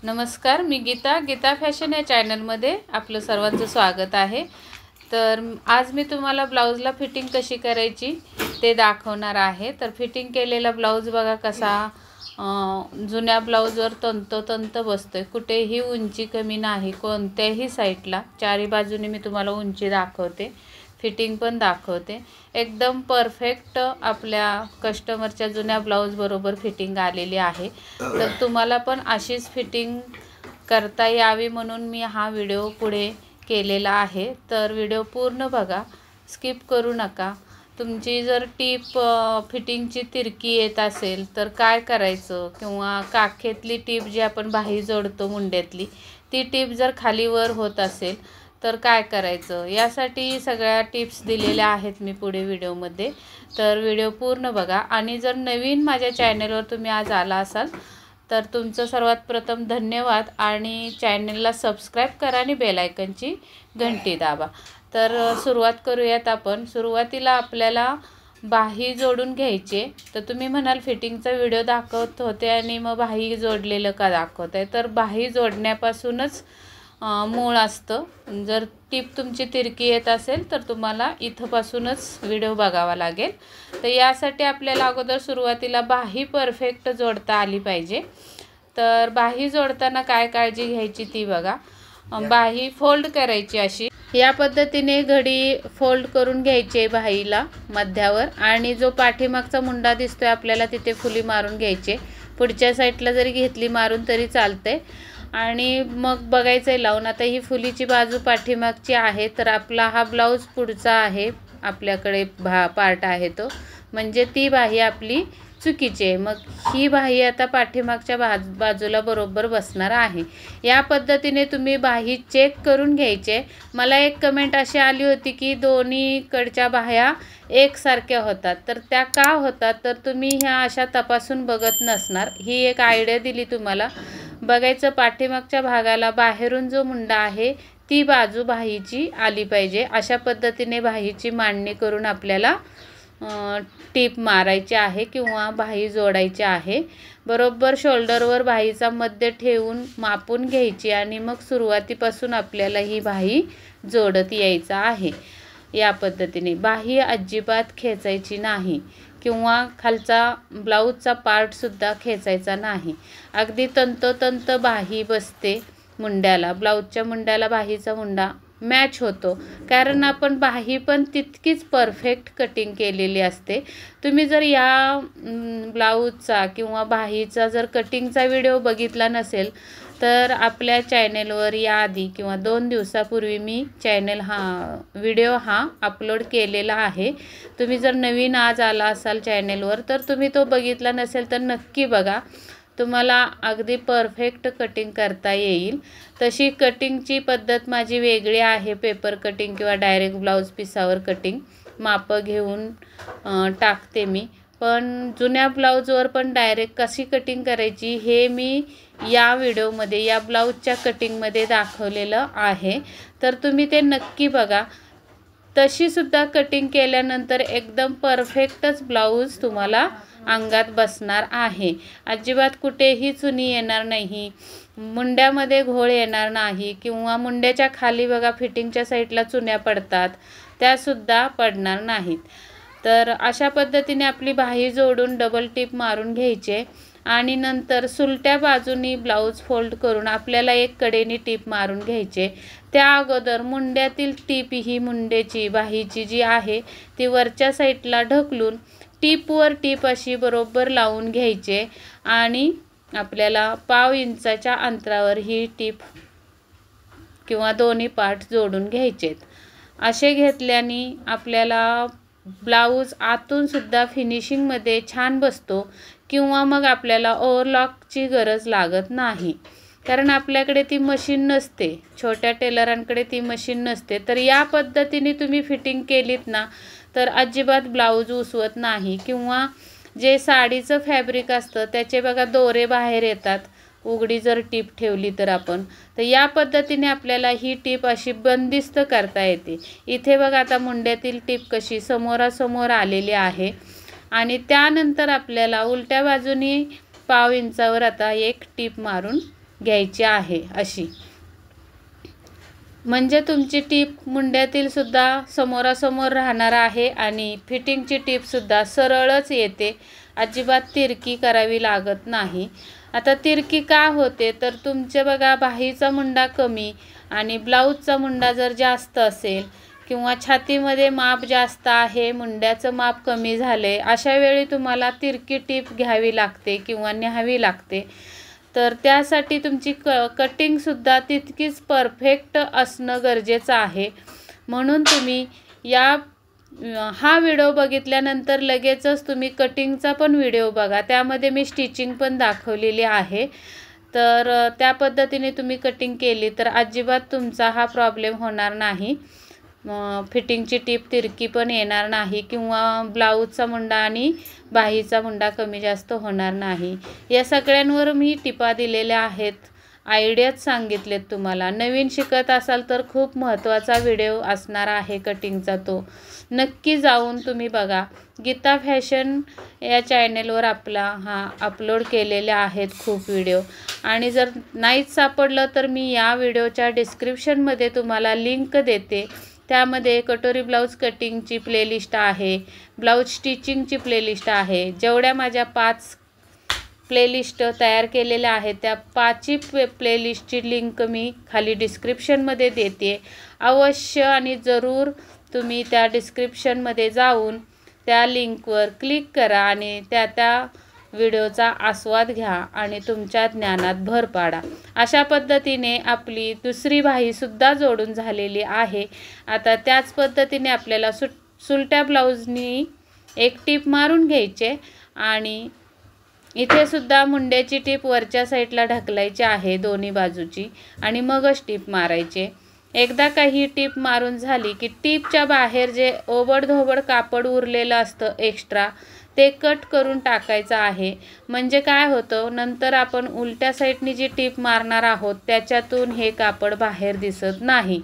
नमस्कार, मी गीता फॅशन या चॅनलमध्ये आपलं सर्वांचं स्वागत आहे। तर आज मी तुम्हाला ब्लाउजला फिटिंग कशी करायची ते दाखवणार आहे। तर फिटिंग केलेला ब्लाउज बघा कसा जुन्या ब्लाउजवर तंतोतंत बसतोय, कुठेही उंची कमी नाही कोणत्याही साईडला। चारी बाजूने मी तुम्हाला उंची दाखवते, फिटिंग पण दाखवते। एकदम परफेक्ट आपल्या कस्टमरच्या जुन्या ब्लाउज बरोबर फिटिंग आलेली आहे। तर तुम्हाला पण अशीच फिटिंग करता यावी म्हणून मी हा व्हिडिओ पुढे केलेला आहे। तर व्हिडिओ पूर्ण बघा, स्किप करू नका। तुमची जर टीप फिटिंगची तिरकी येत असेल तर काय करायचं, किंवा काखेतली टीप जी आपण बाही जोडतो मुंड्यातली ती टीप जर खाली वर होत असेल तर काय करायचं, यासाठी सगळ्या टिप्स दिलेल्या आहेत मी पुढे व्हिडिओमध्ये। तर व्हिडिओ पूर्ण बघा। आणि जर नवीन माझ्या चॅनलवर तुम्ही आज आला असाल तर तुमचं सर्वात प्रथम धन्यवाद, आणि चॅनलला सबस्क्राईब करा आणि बेल आयकॉनची घंटी दाबा। तर सुरुवात करूयात आपण। सुरुवातीला आपल्याला बाही जोडून घ्यायचे। तर तुम्ही म्हणाल फिटिंगचा व्हिडिओ दाखवत होते आणि मग बाही जोडलेलं का दाखवत आहे, तर बाही जोडण्यापासूनच मूळ असतं। जर टीप तुमची तिरकी येत असेल तर तुम्हाला इथपासूनच व्हिडिओ बघावा लागेल। तर यासाठी आपल्याला अगोदर सुरुवातीला बाही परफेक्ट जोडता आली पाहिजे। तर बाही जोडताना काय काळजी घ्यायची ती बघा। बाही फोल्ड करायची अशी, या पद्धतीने घडी फोल्ड करून घ्यायची बाहीला मध्यावर, आणि जो पाठीमागचा मुंडा दिसतोय आपल्याला तिथे फुली मारून घ्यायचे। पुढच्या साईडला जरी घेतली मारून तरी चालते। आणि मग बघायचं लावून, आता ही फुलीची बाजू पाठीमागची आहे तर आपला हा ब्लाउज पुढचा आहे, आपल्याकडे पार्ट आहे तो, म्हणजे ती बाही आपली चुकीची आहे। मग ही बाही आता पाठीमागच्या बाजूला बरोबर बसणार आहे। या पद्धतीने तुम्ही बाही चेक करून घ्यायचे। मला एक कमेंट अशी आली होती की दोन्हीकडच्या बाह्या एकसारख्या होतात, तर त्या का होतात, तर तुम्ही ह्या अशा तपासून बघत नसणार। ही एक आयडिया दिली तुम्हाला। बघायचं पाठीमागच्या भागाला बाहेरून जो मुंडा आहे ती बाजू बाहीची आली पाहिजे। अशा पद्धतीने बाहीची मांडणी करून आपल्याला टीप मारायची आहे किंवा बाही जोडायची आहे। बरोबर शोल्डरवर बाहीचा मध्य ठेवून मापून घ्यायची, आणि मग सुरुवातीपासून आपल्याला ही बाही जोडत यायचं आहे। या पद्धतीने बाही अजिबात खेचायची नाही, किंवा खालचा ब्लाऊजचा पार्टसुद्धा खेचायचा नाही। अगदी तंतोतंत बाही बसते मुंड्याला, ब्लाऊजच्या मुंड्याला बाहीचा मुंडा मॅच होतो, कारण आपण बाही पण तितकीच परफेक्ट कटिंग केलेली असते। तुम्ही जर या ब्लाऊजचा किंवा बाहीचा जर कटिंगचा व्हिडिओ बघितला नसेल तर आपल्या चॅनलवर याआधी किंवा 2 दिवसापूर्वी मी व्हिडिओ अपलोड केलेला आहे। तुम्ही जर नवीन आज आला असाल चॅनलवर तर तुम्ही तो बघितला नसेल तर नक्की बघा, तुम्हाला अगदी परफेक्ट कटिंग करता येईल। तशी कटिंगची पद्धत माझी वेगळी आहे, पेपर कटिंग किंवा डायरेक्ट ब्लाऊज पिसावर कटिंग मापं घेऊन टाकते मी। पण जुन्या ब्लाऊजवर पण डायरेक्ट कशी कटिंग करायची हे मी या व्हिडिओमध्ये, या ब्लाऊजच्या कटिंगमध्ये दाखवलेलं आहे। तर तुम्ही ते नक्की बघा। तशी सुद्धा कटिंग केल्यानंतर एकदम परफेक्टच ब्लाऊज तुम्हाला अंगात बसणार आहे। अजिबात कुठेही चुनी येणार नाही, मुंड्यामध्ये घोळ येणार नाही, किंवा मुंड्याच्या खाली बघा फिटिंगच्या साईडला चुन्या पडतात, त्यासुद्धा पडणार नाहीत। तर अशा पद्धतीने आपली बाही जोडून डबल टीप मारून घ्यायचे, आणि नंतर सुलट्या बाजूनी ब्लाऊज फोल्ड करून आपल्याला एक कडेनी टीप मारून घ्यायचे। त्या अगोदर मुंड्यातील टीप ही मुंड्याची बाहीची जी आहे ती वरच्या साईडला ढकलून टीपवर टीप अशी बरोबर लावून घ्यायचे, आणि आपल्याला पाव इंचाच्या अंतरावर ही टीप किंवा दोन्ही पार्ट जोडून घ्यायचेत। असे घेतल्याने आपल्याला ब्लाऊज आतून सुद्धा फिनिशिंगमध्ये छान बसतो, किंवा मग आपल्याला ओव्हरलॉकची गरज लागत नाही, कारण आपल्याकडे ती मशीन नसते, छोट्या टेलरांकडे ती मशीन नसते। तर या पद्धतीने तुम्ही फिटिंग केलीत ना तर अजिबात ब्लाऊज उसवत नाही, किंवा जे साडीचं फॅब्रिक असतं त्याचे बघा दोरे बाहेर येतात उघडी जर टीप ठेवली तर आपण, तर या पद्धतीने आपल्याला ही टीप अशी बंदिस्त करता येते। इथे बघा आता मुंड्यातील टीप कशी समोरासमोर आलेली आहे, आणि त्यानंतर आपल्याला उलट्या बाजूनी पाव इंचावर आता एक टीप मारून घ्यायची आहे अशी, म्हणजे तुमची टीप मुंड्यातील सुद्धा समोरासमोर राहणार आहे आणि फिटिंगची टीपसुद्धा सरळच येते, अजिबात तिरकी करावी लागत नाही। आता तिरकी का होते तर तुमचे बघा बाहीचा मुंडा कमी आणि ब्लाऊजचा मुंडा जर जास्त असेल किंवा छातीमध्ये माप जास्त आहे, मुंड्याचं माप कमी झाले, अशा वेळी तुम्हाला तिरकी टीप घ्यावी लागते किंवा न्यावी लागते। तर त्यासाठी तुमची कटिंगसुद्धा तितकीच परफेक्ट असणं गरजेचं आहे। म्हणून तुम्ही हा व्हिडिओ बघितल्यानंतर लगेचच तुम्ही कटिंगचा पण व्हिडिओ बघा, त्यामध्ये मी स्टिचिंग पण दाखवलेली आहे। तर त्या पद्धतीने तुम्ही कटिंग केली तर अजिबात तुमचा हा प्रॉब्लेम होणार नाही, फिटिंगची टीप तिरकी पण येणार नाही किंवा ब्लाऊजचा मुंडा आणि बाहीचा मुंडा कमी जास्त होणार नाही। या सगळ्यांवर मी टिपा दिलेल्या आहेत, आयडियाच सांगितलेत तुम्हाला। नवीन शिकत असाल तर खूप महत्त्वाचा व्हिडिओ असणार आहे कटिंगचा, तो नक्की जाऊन तुम्ही बघा। गीता फॅशन या चॅनलवर आपला अपलोड केलेले आहेत खूप व्हिडिओ, आणि जर नाहीच सापडलं तर मी या व्हिडिओच्या डिस्क्रिप्शनमध्ये तुम्हाला लिंक देते, त्यामध्ये कटोरी ब्लाऊज कटिंगची प्लेलिस्ट आहे, ब्लाऊज स्टिचिंगची प्लेलिस्ट आहे। जेवढ्या माझ्या 5 प्लेलिस्ट तयार केलेल्या आहेत त्या 5ही प्लेलिस्टची लिंक मी खाली डिस्क्रिप्शनमध्ये देते। अवश्य आणि जरूर तुम्ही त्या डिस्क्रिप्शनमध्ये जाऊन त्या लिंकवर क्लिक करा आणि त्या व्हिडिओचा आस्वाद घ्या आणि तुमच्या ज्ञानात भर पाडा। अशा पद्धतीने आपली दुसरी बाहीसुद्धा जोडून झालेली आहे। आता त्याच पद्धतीने आपल्याला सुलट्या ब्लाऊजनी एक टीप मारून घ्यायचे आणि इथे सुद्धा मुंड्याची टीप वरच्या साईडला ढकलायची आहे दोन्ही बाजूची आणि मगच टीप मारायचे। एकदा काही टीप मारून झाली की टीपच्या बाहेर जे ओबडधोबड कापड उरलेलं असतं एक्स्ट्रा, ते कट करून टाकायचं आहे। म्हणजे काय होतं, नंतर आपण उलट्या साईडनी जी टीप मारणार आहोत त्याच्यातून हे कापड बाहेर दिसत नाही।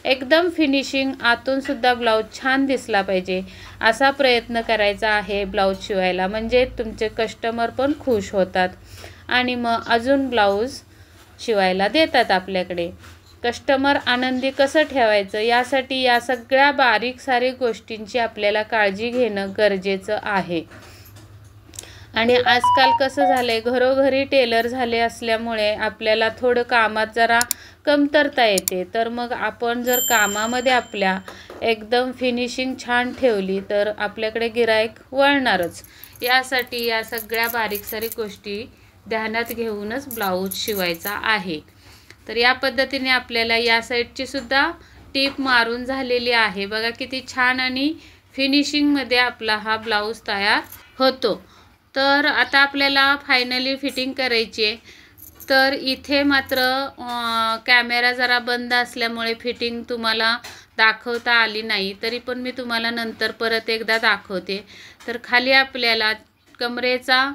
एकदम फिनिशिंग आतून सुद्धा ब्लाऊज छान दिसला पाहिजे असा प्रयत्न करायचा आहे ब्लाऊज शिवायला, म्हणजे तुमचे कस्टमर पण खुश होतात आणि मग अजून ब्लाऊज शिवायला देतात आपल्याकडे। कस्टमर आनंदी कसं ठेवायचं यासाठी या सगळ्या बारीक सारीक गोष्टींची आपल्याला काळजी घेणं गरजेचं आहे। आणि आजकाल कसं झालंय, घरोघरी टेलर झाले असल्यामुळे आपल्याला थोडं कामात जरा कमतरता येते, तर मग आपण जर कामामध्ये आपल्या एकदम फिनिशिंग छान ठेवली तर आपल्याकडे गिराईक वळणारच। यासाठी या सगळ्या बारीक सारीक गोष्टी ध्यानात घेऊनच ब्लाऊज शिवायचा आहे। तर या पद्धतीने आपल्याला या साईडची सुद्धा टीप मारून झालेली आहे बघा, किती छान आणि फिनिशिंगमध्ये आपला हा ब्लाऊज तयार होतो। तर आता आपल्याला फायनली फिटिंग करायची आहे, तर इथे मात्र कॅमेरा जरा बंद असल्यामुळे फिटिंग तुम्हाला दाखवता आली नाही, तरी पण मी तुम्हाला नंतर परत एकदा दाखवते। तर खाली आपल्याला कमरेचा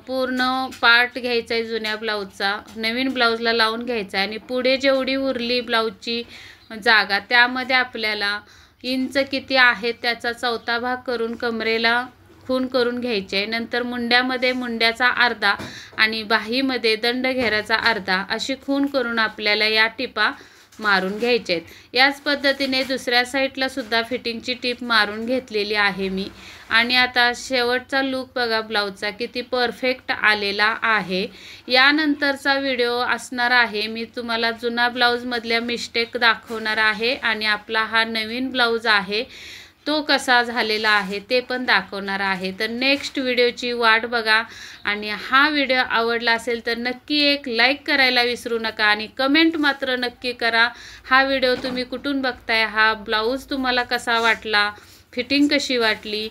पूर्ण पार्ट घ्यायचा आहे जुन्या ब्लाऊजचा, नवीन ब्लाऊजला लावून घ्यायचा आहे आणि पुढे जेवढी उरली ब्लाऊजची जागा त्यामध्ये आपल्याला इंच किती आहे त्याचा 4था भाग करून कमरेला खून करून घ्यायचे आहे। नंतर मुंड्यामध्ये मुंड्याचा अर्धा आणि बाहीमध्ये दंड घेराचा अर्धा अशी खून करून आपल्याला या टिपा मारून घ्यायचे आहेत। याच पद्धतीने दुसऱ्या साईडला सुद्धा फिटिंगची टीप मारून घेतलेली आहे मी। आणि आता शेवटचा लूक बघा ब्लाऊजचा किती परफेक्ट आलेला आहे। यानंतरचा व्हिडिओ असणार आहे, मी तुम्हाला जुना ब्लाऊजमधल्या मिस्टेक दाखवणार आहे आणि आपला हा नवीन ब्लाऊज आहे तो कसा झालेला आहे ते पण दाखवणार आहे। तर नेक्स्ट व्हिडिओची वाट बघा आणि हा व्हिडिओ आवडला असेल तर नक्की एक लाईक करायला विसरू नका आणि कमेंट मात्र नक्की करा, हा व्हिडिओ तुम्ही कुठून बघताय, हा ब्लाऊज तुम्हाला कसा वाटला, फिटिंग कशी वाटली,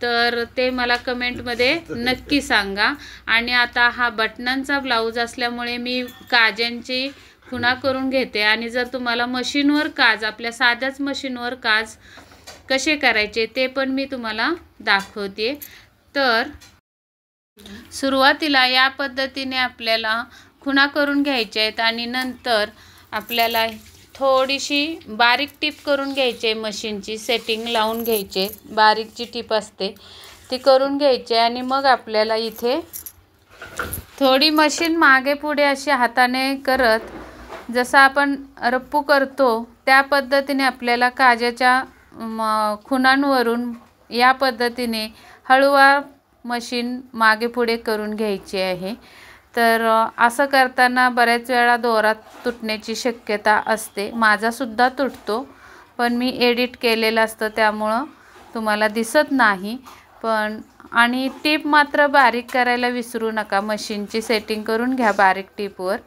तर ते मला कमेंटमध्ये नक्की सांगा। आणि आता हा बटनांचा ब्लाऊज असल्यामुळे मी काजांची खुणा करून घेते आणि जर तुम्हाला मशीनवर काज, आपल्या साध्याच मशीनवर काज कसे करायचे ते पण मी तुम्हाला दाखवते। तर सुरुवातीला या पद्धतीने आपल्याला खुणा करून घ्यायच्या आहेत आणि नंतर आपल्याला थोडीशी बारीक टीप करून घ्यायची, मशीनची सेटिंग लावून घ्यायचे, बारीकची टीप असते ती करून घ्यायची आणि मग आपल्याला इथे थोडी मशीन मागे पुढे अशी हाताने करत जसं आपण रप्पू करतो त्या पद्धतीने आपल्याला काजाच्या खुणांवरून या पद्धतीने हळूवार मशीन मागे पुढे करून घ्यायची आहे। तर असं करताना बऱ्याच वेळा दोरा तुटण्याची शक्यता असते, माझा सुद्धा तुटतो, पण मी एडिट केलेलं असतं त्यामुळं तुम्हाला दिसत नाही। पण आणि टीप मात्र बारीक करायला विसरू नका, मशीनची सेटिंग करून घ्या बारीक टीपवर।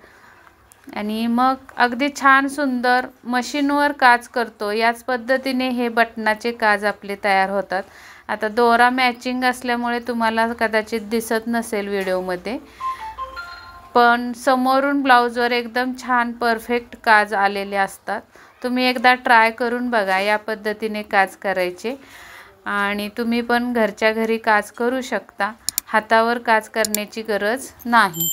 आणि मग अगदी छान सुंदर मशीनवर काज करतो याच पद्धतीने हे बटनाचे काज आपले तयार होतात। आता दोरा मॅचिंग असल्यामुळे तुम्हाला कदाचित दिसत नसेल व्हिडिओमध्ये, पण समोरून ब्लाऊजवर एकदम छान परफेक्ट काज आलेले असतात। तुम्ही एकदा ट्राय करून बघा या पद्धतीने काज करायचे, आणि तुम्ही पण घरच्या घरी काज करू शकता, हातावर काज करण्याची गरज नाही।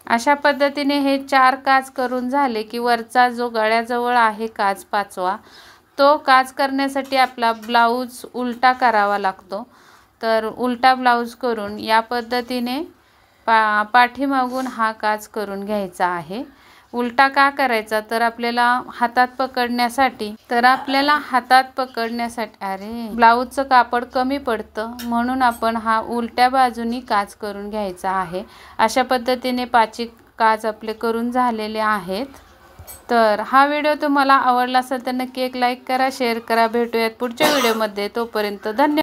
अशा पद्धतीने हे 4 काज करून झाले की वरचा जो गळ्याजवळ आहे काज 5वा, तो काज करण्यासाठी आपला ब्लाऊज उलटा करावा लागतो। तर उलटा ब्लाऊज करून या पद्धतीने पाठीमागून हा काज करून घ्यायचा आहे। उलटा का करायचा तर आपल्याला हातात पकडण्यासाठी अरे ब्लाऊजचं कापड कमी पडतं, म्हणून आपण हा उलट्या बाजूनी काज करून घ्यायचा आहे। अशा पद्धतीने 5 काज आपले करून झालेले आहेत। तर हा व्हिडिओ तुम्हाला आवडला असेल तर नक्की एक लाईक करा, शेअर करा। भेटूयात पुढच्या व्हिडिओमध्ये, तोपर्यंत धन्यवाद।